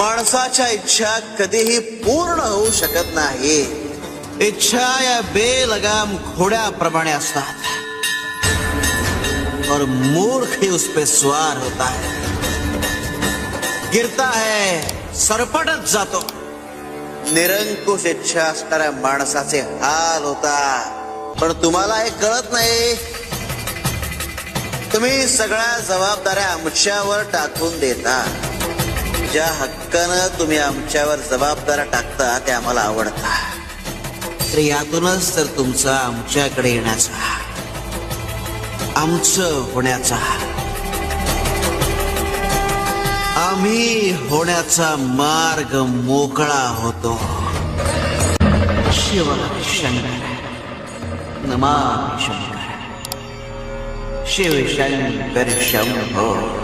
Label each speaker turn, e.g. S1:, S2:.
S1: माणसाच्या इच्छा कधीही पूर्ण होऊ शकत नाही. इच्छा या बेलगाम घोड्याप्रमाणे असतात और मूर्ख ही उस पे स्वार होता है. गिरता है, सरपटत जातो. निरंकुश इच्छा असणाऱ्या माणसाचे हाल होतात. पण तुम्हाला हे कळत नाही. तुम्ही सगळ्या जबाबदाऱ्या आमच्यावर टाकून देता. ज्या हक्कानं तुम्ही आमच्यावर जबाबदाऱ्या टाकता ते आम्हाला आवडतात. तर यातूनच तर तुमचा आमच्याकडे येण्याचा, आमचं होण्याचा, आम्ही होण्याचा मार्ग मोकळा होतो. शिव शंकर नमामि शंकर. शिव शंकर शंभो.